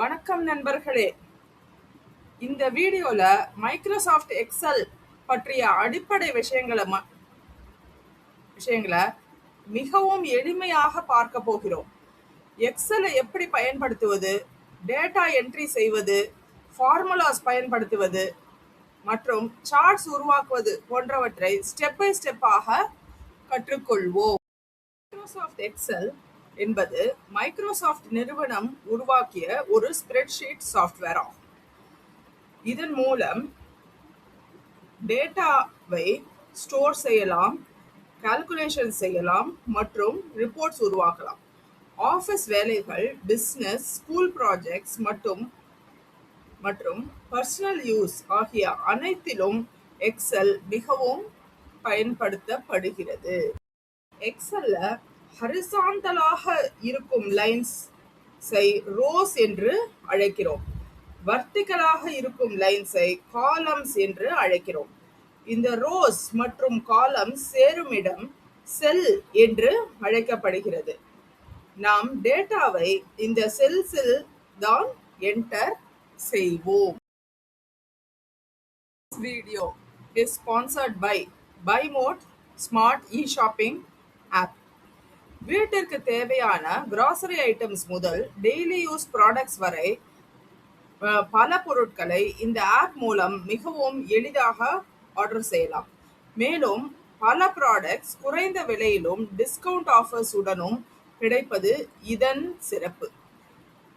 வணக்கம் நண்பர்களே. இந்த வீடியோல மைக்ரோசாஃப்ட் எக்ஸல் பற்றிய அடிப்படை விஷயங்களை மிகவும் எளிமையாக பார்க்க போகிறோம். எக்ஸலை எப்படி பயன்படுத்துவது, டேட்டா என்ட்ரி செய்வது, ஃபார்முலாஸ் பயன்படுத்துவது மற்றும் சார்ட்ஸ் உருவாக்குவது போன்றவற்றை ஸ்டெப் பை ஸ்டெப்பாக கற்றுக்கொள்வோம். மைக்ரோசாஃப்ட் எக்ஸல் என்பது மைக்ரோசாஃப்ட் நிறுவனம் உருவாக்கிய ஒரு ஸ்ப்ரெட்ஷீட் சாஃப்ட்வேர் ஆகும். இதன் மூலம் டேட்டாவை ஸ்டோர் செய்யலாம், கால்குலேஷன் செய்யலாம் மற்றும் ரிப்போர்ட்ஸ் உருவாக்கலாம். ஆஃபீஸ் வேலைகள், பிசினஸ், ஸ்கூல் ப்ராஜெக்ட்ஸ் மற்றும் பர்சனல் யூஸ் ஆகிய அனைத்திலும் எக்ஸல் மிகவும் பயன்படுத்தப்படுகிறது. எக்ஸல்ல ஹரிசாண்டலாக இருக்கும் லைன்ஸை ரோஸ் என்று அழைக்கிறோம். வர்டிகலாக இருக்கும் லைன்ஸை காலம்ஸ் என்று அழைக்கிறோம். இந்த ரோஸ் மற்றும் காலம்ஸ் சேரும் இடம் செல் என்று அழைக்கப்படுகிறது. நாம் டேட்டாவை இந்த செல்ஸில் தான் என்டர் செய்வோம். Video is sponsored by Bymod smart e-shopping app. வீட்டிற்கு தேவையான கிராசரி ஐட்டம்ஸ் முதல் டெய்லி யூஸ் ப்ராடக்ட்ஸ் வரை பல பொருட்களை இந்த ஆப் மூலம் மிகவும் எளிதாக ஆர்டர் செய்யலாம். மேலும் பல ப்ராடக்ட்ஸ் குறைந்த விலையிலும் டிஸ்கவுண்ட் ஆஃபர்ஸ் உடனும் கிடைப்பது இதன் சிறப்பு.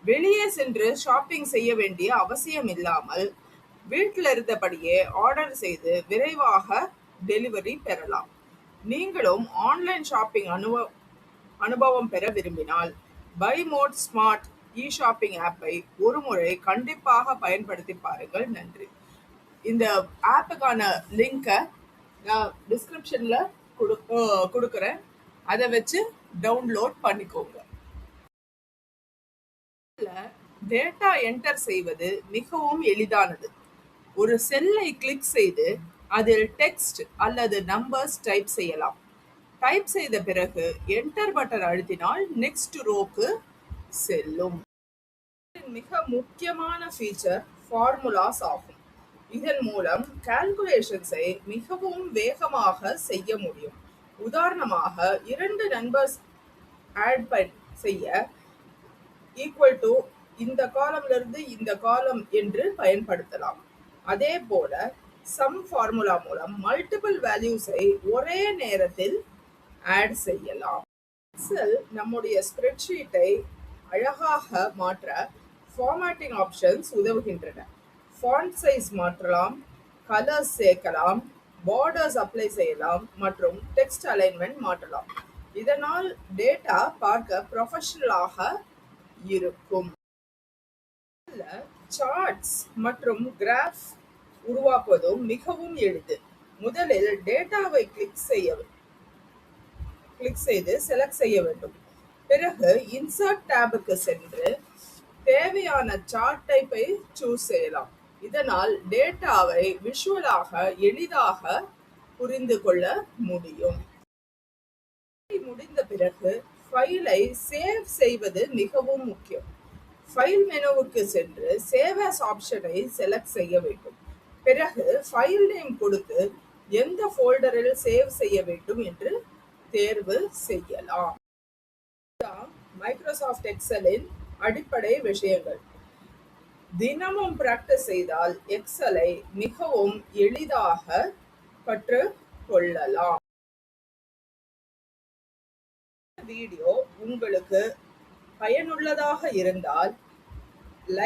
வெளியே சென்று ஷாப்பிங் செய்ய வேண்டிய அவசியம் இல்லாமல் வீட்டில் இருந்தபடியே ஆர்டர் செய்து விரைவாக டெலிவரி பெறலாம். நீங்களும் ஆன்லைன் ஷாப்பிங் அனுபவம் பெற விரும்பினால் பைமோட் ஸ்மார்ட் இ-ஷாப்பிங் ஆப்பை ஒரு முறை கண்டிப்பாக பயன்படுத்தி பாருங்கள். நன்றி. இந்த ஆப்புக்கான லிங்கை நான் டிஸ்கிரிப்ஷன்ல கொடுக்குறேன். அதை வச்சு டவுன்லோட் பண்ணிக்கோங்க. டேட்டா என்டர் செய்வது மிகவும் எளிதானது. ஒரு செல்லை கிளிக் செய்து அதில் டெக்ஸ்ட் அல்லது நம்பர்ஸ் டைப் செய்யலாம். டைப் செய்த பிறகு என்டர் பட்டன் அழுத்தினால் நெக்ஸ்ட் ரோக்கு செல்லும். மிக முக்கியமான ஃபீச்சர் ஃபார்முலாஸ் ஆகும். இதன் மூலம் கால்குலேஷன்ஸை மிகவும் வேகமாக செய்ய முடியும். உதாரணமாக 2 நம்பர்ஸ் ஆட் செய்ய ஈக்குவல் டு இந்த காலம்லிருந்து இந்த காலம் என்று பயன்படுத்தலாம். அதே போல சம் ஃபார்முலா மூலம் மல்டிபிள் வேல்யூஸை ஒரே நேரத்தில் ஆட் செய்யலாம். எக்ஸல் நம்முடைய ஸ்ப்ரெட்ஷீட்டை அழகாக மாற்ற ஃபார்மேட்டிங் ஆப்ஷன்ஸ் உதவுகின்றன. ஃபாண்ட் சைஸ் மாற்றலாம், கலர்ஸ் சேர்க்கலாம், பார்டர்ஸ் அப்ளை செய்யலாம் மற்றும் டெக்ஸ்ட் அலைன்மெண்ட் மாற்றலாம். இதனால் டேட்டா பார்க்க ப்ரொஃபஷனலாக இருக்கும். சார்ட்ஸ் மற்றும் கிராஃப் உருவாக்குவதும் மிகவும் எளிது. முதலில் டேட்டாவை கிளிக் செய்து செலக்ட் செய்ய வேண்டும். பிறகு இன்சர்ட் டேபுக்கு சென்று தேவையான சார்ட் டைப்பை சூஸ் செய்யலாம். இதனால் டேட்டாவை விஷுவலாக எளிதாக புரிந்து கொள்ள முடியும். முடிந்த பிறகு ஃபைலை சேவ் செய்வது மிகவும் முக்கியம். ஃபைல் மெனுவுக்கு சென்று சேவ் ஆஸ் ஆப்ஷனை செலக்ட் செய்ய வேண்டும். பிறகு ஃபைல் நேம் கொடுத்து எந்த ஃபோல்டரில் சேவ் செய்ய வேண்டும் என்று தேர்வு செய்யலாம். மைக்ரோசாஃப்ட் எக்ஸலின் அடிப்படை விஷயங்கள். தினமும் பிராக்டிஸ் செய்தால் எக்ஸலை மிகவும் எளிதாக கற்றுக்கொள்ளலாம். வீடியோ உங்களுக்கு பயனுள்ளதாக இருந்தால் லைக்